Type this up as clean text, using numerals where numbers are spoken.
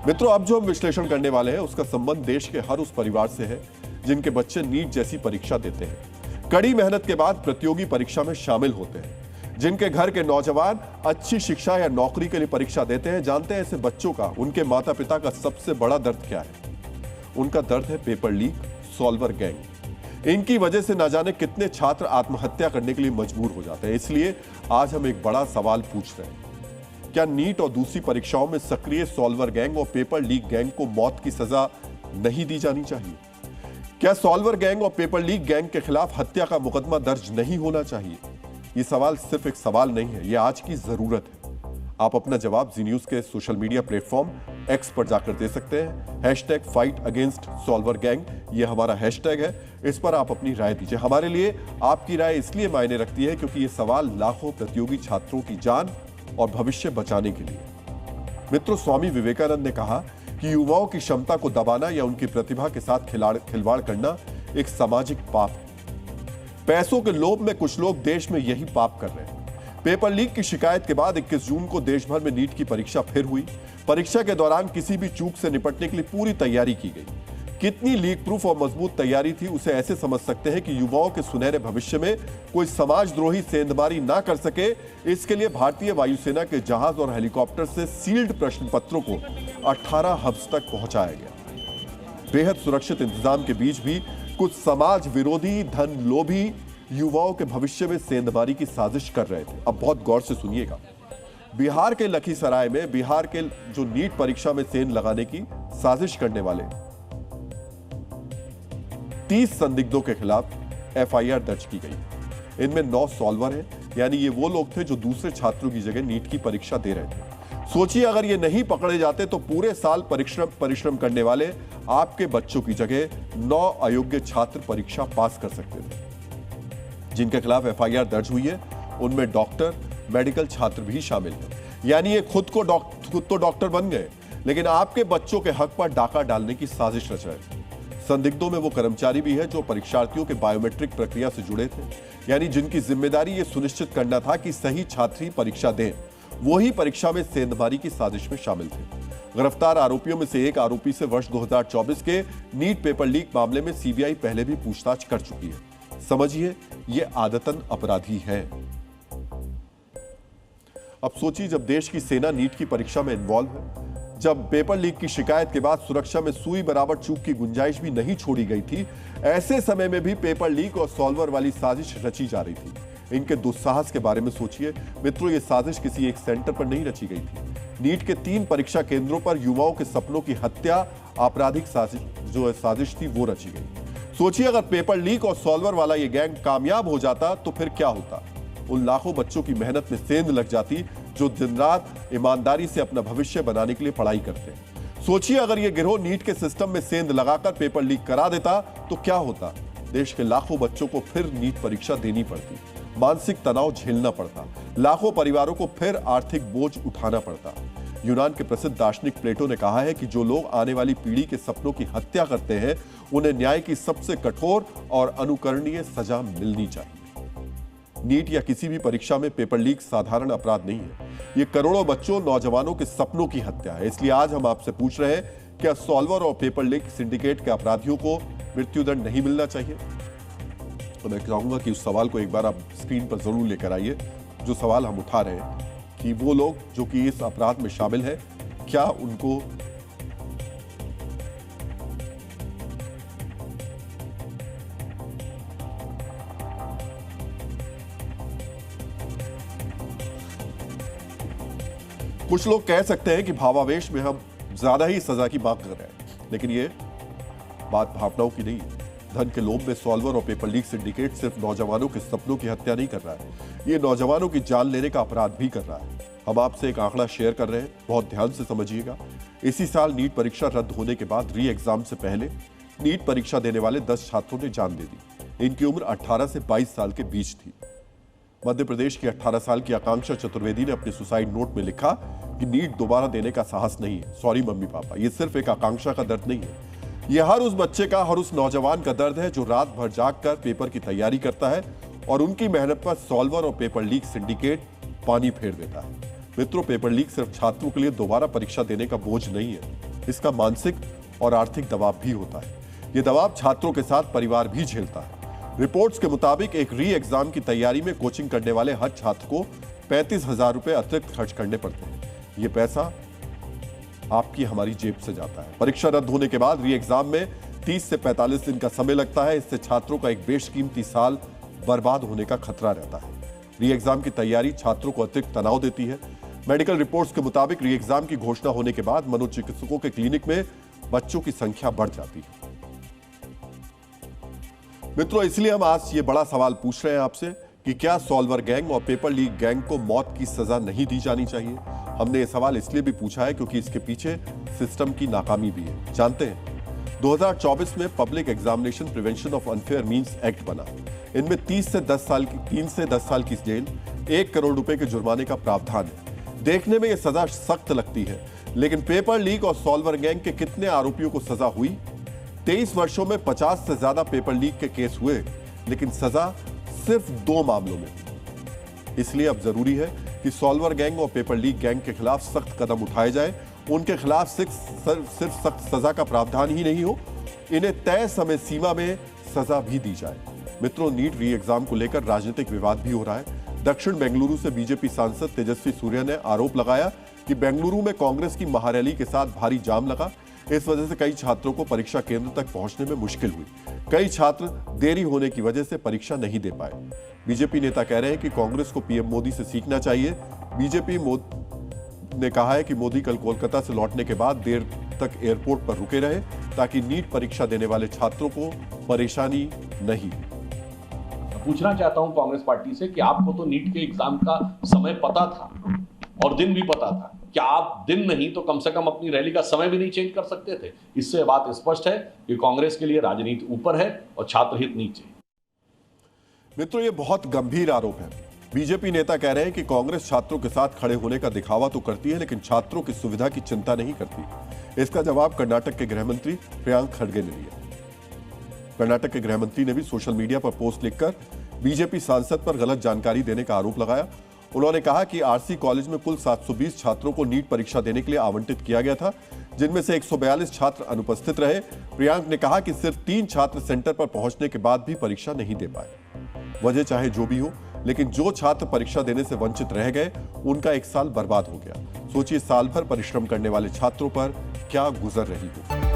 मित्रों, अब जो हम विश्लेषण करने वाले हैं उसका संबंध देश के हर उस परिवार से है जिनके बच्चे नीट जैसी परीक्षा देते हैं, कड़ी मेहनत के बाद प्रतियोगी परीक्षा में शामिल होते हैं, जिनके घर के नौजवान अच्छी शिक्षा या नौकरी के लिए परीक्षा देते हैं। जानते हैं ऐसे बच्चों का, उनके माता पिता का सबसे बड़ा दर्द क्या है? उनका दर्द है पेपर लीक, सॉल्वर गैंग। इनकी वजह से ना जाने कितने छात्र आत्महत्या करने के लिए मजबूर हो जाते हैं। इसलिए आज हम एक बड़ा सवाल पूछ रहे हैं, क्या नीट और दूसरी परीक्षाओं में सक्रिय सॉल्वर गैंग और पेपर लीक गैंग को मौत की सजा नहीं दी जानी चाहिए? क्या सॉल्वर गैंग और पेपर लीक गैंग के खिलाफ हत्या का मुकदमा दर्ज नहीं होना चाहिए? यह सवाल सिर्फ एक सवाल नहीं है, यह आज की जरूरत है। आप अपना जवाब जी न्यूज के सोशल मीडिया प्लेटफॉर्म एक्स पर जाकर दे सकते हैं। #FightAgainstSolverGang यह हमारा हैशटैग है। इस पर आप अपनी राय दीजिए। हमारे लिए आपकी राय इसलिए मायने रखती है क्योंकि यह सवाल लाखों प्रतियोगी छात्रों की जान और भविष्य बचाने के लिए। मित्रों, स्वामी विवेकानंद ने कहा कि युवाओं की क्षमता को दबाना या उनकी प्रतिभा के साथ खिलवाड़ करना एक सामाजिक पाप है। पैसों के लोभ में कुछ लोग देश में यही पाप कर रहे हैं। पेपर लीक की शिकायत के बाद 21 जून को देश भर में नीट की परीक्षा फिर हुई। परीक्षा के दौरान किसी भी चूक से निपटने के लिए पूरी तैयारी की गई। कितनी लीक प्रूफ और मजबूत तैयारी थी, उसे ऐसे समझ सकते हैं कि युवाओं के सुनहरे भविष्य में कोई समाजद्रोही सेंधमारी ना कर सके, इसके लिए भारतीय वायुसेना के जहाज और हेलीकॉप्टर से सील्ड प्रश्न पत्रों को 18 हब्स तक पहुंचाया गया। बेहद सुरक्षित इंतजाम के बीच भी कुछ समाज विरोधी, धन लोभी युवाओं के भविष्य में सेंधमारी की साजिश कर रहे थे। अब बहुत गौर से सुनिएगा। बिहार के लखीसराय में बिहार के जो नीट परीक्षा में सेंध लगाने की साजिश करने वाले 30 संदिग्धों के खिलाफ FIR दर्ज की गई। इनमें 9 सॉल्वर हैं, यानी ये वो लोग थे जो दूसरे छात्रों की जगह नीट की परीक्षा दे रहे थे। सोचिए, अगर ये नहीं पकड़े जाते तो पूरे साल परिश्रम करने वाले आपके बच्चों की जगह 9 अयोग्य छात्र परीक्षा पास कर सकते थे। जिनके खिलाफ FIR दर्ज हुई है उनमें डॉक्टर, मेडिकल छात्र भी शामिल हैं। यानी ये खुद तो डॉक्टर बन गए, लेकिन आपके बच्चों के हक पर डाका डालने की साजिश रच रहे थे। संदिग्धों में वो कर्मचारी भी है जो परीक्षार्थियों के बायोमेट्रिक प्रक्रिया से जुड़े थे, यानी जिनकी जिम्मेदारी ये सुनिश्चित करना था कि सही छात्र ही परीक्षा दें। वही परीक्षा में सेंधमारी की साजिश में शामिल थे। गिरफ्तार आरोपियों में से एक आरोपी से वर्ष 2024 के नीट पेपर लीक मामले में CBI पहले भी पूछताछ कर चुकी है। समझिए, ये आदतन अपराधी है। अब सोचिए, जब देश की सेना नीट की परीक्षा में इन्वॉल्व है, जब पेपर लीक की शिकायत के बाद सुरक्षा में सुई बराबर चूक की गुंजाइश भी नहीं छोड़ी गई थी, ऐसे समय में भी पेपर लीक और सॉल्वर वाली साजिश रची जा रही थी। इनके दुस्साहस के बारे में सोचिए। मित्रों, ये साजिश किसी एक सेंटर पर नहीं रची गई थी। नीट के 3 परीक्षा केंद्रों पर युवाओं के सपनों की हत्या, आपराधिक साजिश थी, वो रची गई। सोचिए, अगर पेपर लीक और सॉल्वर वाला ये गैंग कामयाब हो जाता तो फिर क्या होता? उन लाखों बच्चों की मेहनत में सेंध लग जाती जो दिन रात ईमानदारी से अपना भविष्य बनाने के लिए पढ़ाई करते हैं। सोचिए, अगर ये गिरोह नीट के सिस्टम में सेंध लगाकर पेपर लीक करा देता तो क्या होता? देश के लाखों बच्चों को फिर नीट परीक्षा देनी पड़ती, मानसिक तनाव झेलना पड़ता, लाखों परिवारों को फिर आर्थिक बोझ उठाना पड़ता। यूनान के प्रसिद्ध दार्शनिक प्लेटो ने कहा है कि जो लोग आने वाली पीढ़ी के सपनों की हत्या करते हैं, उन्हें न्याय की सबसे कठोर और अनुकरणीय सजा मिलनी चाहिए। नीट या किसी भी परीक्षा में पेपर लीक साधारण अपराध नहीं है, ये करोड़ों बच्चों, नौजवानों के सपनों की हत्या है। इसलिए आज हम आपसे पूछ रहे हैं, क्या सॉल्वर और पेपर लीक सिंडिकेट के अपराधियों को मृत्युदंड नहीं मिलना चाहिए? तो मैं चाहूंगा कि उस सवाल को एक बार आप स्क्रीन पर जरूर लेकर आइए। जो सवाल हम उठा रहे हैं कि वो लोग जो कि इस अपराध में शामिल है, क्या उनको कुछ लोग कह सकते हैं कि भावावेश में हम ज्यादा ही सजा की मांग कर रहे हैं, लेकिन ये बात भावनाओं की नहीं है। धन के लोभ में सॉल्वर और पेपर लीक सिंडिकेट सिर्फ नौजवानों के सपनों की हत्या नहीं कर रहा है, ये नौजवानों की जान लेने का अपराध भी कर रहा है। हम आपसे एक आंकड़ा शेयर कर रहे हैं, बहुत ध्यान से समझिएगा। इसी साल नीट परीक्षा रद्द होने के बाद री एग्जाम से पहले नीट परीक्षा देने वाले 10 छात्रों ने जान दे दी। इनकी उम्र 18 से 22 साल के बीच थी। मध्य प्रदेश की 18 साल की आकांक्षा चतुर्वेदी ने अपने सुसाइड नोट में लिखा कि नीट दोबारा देने का साहस नहीं है। सॉरी मम्मी पापा, ये सिर्फ एक आकांक्षा का दर्द नहीं है, ये हर उस बच्चे का, हर उस नौजवान का दर्द है जो रात भर जागकर पेपर की तैयारी करता है और उनकी मेहनत पर सॉल्वर और पेपर लीक सिंडिकेट पानी फेर देता है। मित्रों, पेपर लीक सिर्फ छात्रों के लिए दोबारा परीक्षा देने का बोझ नहीं है, इसका मानसिक और आर्थिक दबाव भी होता है। ये दबाव छात्रों के साथ परिवार भी झेलता है। रिपोर्ट्स के मुताबिक एक री एग्जाम की तैयारी में कोचिंग करने वाले हर छात्र को 35,000 रुपए अतिरिक्त खर्च करने पड़ते हैं। ये पैसा आपकी हमारी जेब से जाता है। परीक्षा रद्द होने के बाद री एग्जाम में 30 से 45 दिन का समय लगता है। इससे छात्रों का एक बेशकीमती साल बर्बाद होने का खतरा रहता है। री एग्जाम की तैयारी छात्रों को अतिरिक्त तनाव देती है। मेडिकल रिपोर्ट्स के मुताबिक री एग्जाम की घोषणा होने के बाद मनोचिकित्सकों के क्लिनिक में बच्चों की संख्या बढ़ जाती है। मित्रों, इसलिए हम आज ये बड़ा सवाल पूछ रहे हैं आपसे कि क्या सॉल्वर गैंग और पेपर लीक गैंग को मौत की सजा नहीं दी जानी चाहिए। हमने ये सवाल इसलिए भी पूछा है क्योंकि इसके पीछे सिस्टम की नाकामी भी है। जानते हैं, 2024 में public examination prevention of unfair means act बना। इनमें 3 से 10 साल की जेल, 1 करोड़ रुपए के जुर्माने का प्रावधान है। देखने में यह सजा सख्त लगती है, लेकिन पेपर लीक और सॉल्वर गैंग के कितने आरोपियों को सजा हुई? 23 वर्षों में 50 से ज्यादा पेपर लीक के केस हुए, लेकिन सजा सिर्फ 2 मामलों में। इसलिए अब जरूरी है कि सॉल्वर गैंग और पेपर लीक गैंग के खिलाफ सख्त कदम उठाए जाए। उनके खिलाफ सिर्फ सख्त सजा का प्रावधान ही नहीं हो, इन्हें तय समय सीमा में सजा भी दी जाए। मित्रों, नीट री एग्जाम को लेकर राजनीतिक विवाद भी हो रहा है। दक्षिण बेंगलुरु से बीजेपी सांसद तेजस्वी सूर्य ने आरोप लगाया कि बेंगलुरु में कांग्रेस की महारैली के साथ भारी जाम लगा। इस वजह से कई छात्रों को परीक्षा केंद्र तक पहुंचने में मुश्किल हुई। कई छात्र देरी होने की वजह से परीक्षा नहीं दे पाए। बीजेपी नेता कह रहे हैं कि कांग्रेस को पीएम मोदी से सीखना चाहिए। बीजेपी ने कहा है कि मोदी कल कोलकाता से लौटने के बाद देर तक एयरपोर्ट पर रुके रहे ताकि नीट परीक्षा देने वाले छात्रों को परेशानी नहीं। पूछना चाहता हूं कांग्रेस पार्टी से कि आपको तो नीट के एग्जाम का समय पता था और दिन भी पता था, क्या आप दिन नहीं तो कम से कम अपनी रैली का समय भी नहीं चेंज कर सकते थे? इससे बात स्पष्ट है कि कांग्रेस के लिए राजनीति ऊपर है और छात्र हित नीचे। मित्रों, ये बहुत गंभीर आरोप है। बीजेपी नेता कह रहे हैं कि कांग्रेस छात्रों के साथ खड़े होने का दिखावा तो करती है, लेकिन छात्रों की सुविधा की चिंता नहीं करती। इसका जवाब कर्नाटक के गृह मंत्री प्रियांक खड़गे ने दिया। कर्नाटक के गृह मंत्री ने भी सोशल मीडिया पर पोस्ट लिखकर बीजेपी सांसद पर गलत जानकारी देने का आरोप लगाया। उन्होंने कहा कि आरसी कॉलेज में कुल 720 छात्रों को नीट परीक्षा देने के लिए आवंटित किया गया था, जिनमें से 142 छात्र अनुपस्थित रहे। प्रियांक ने कहा कि सिर्फ 3 छात्र सेंटर पर पहुंचने के बाद भी परीक्षा नहीं दे पाए। वजह चाहे जो भी हो, लेकिन जो छात्र परीक्षा देने से वंचित रह गए, उनका 1 साल बर्बाद हो गया। सोचिए, साल भर परिश्रम करने वाले छात्रों पर क्या गुजर रही हो।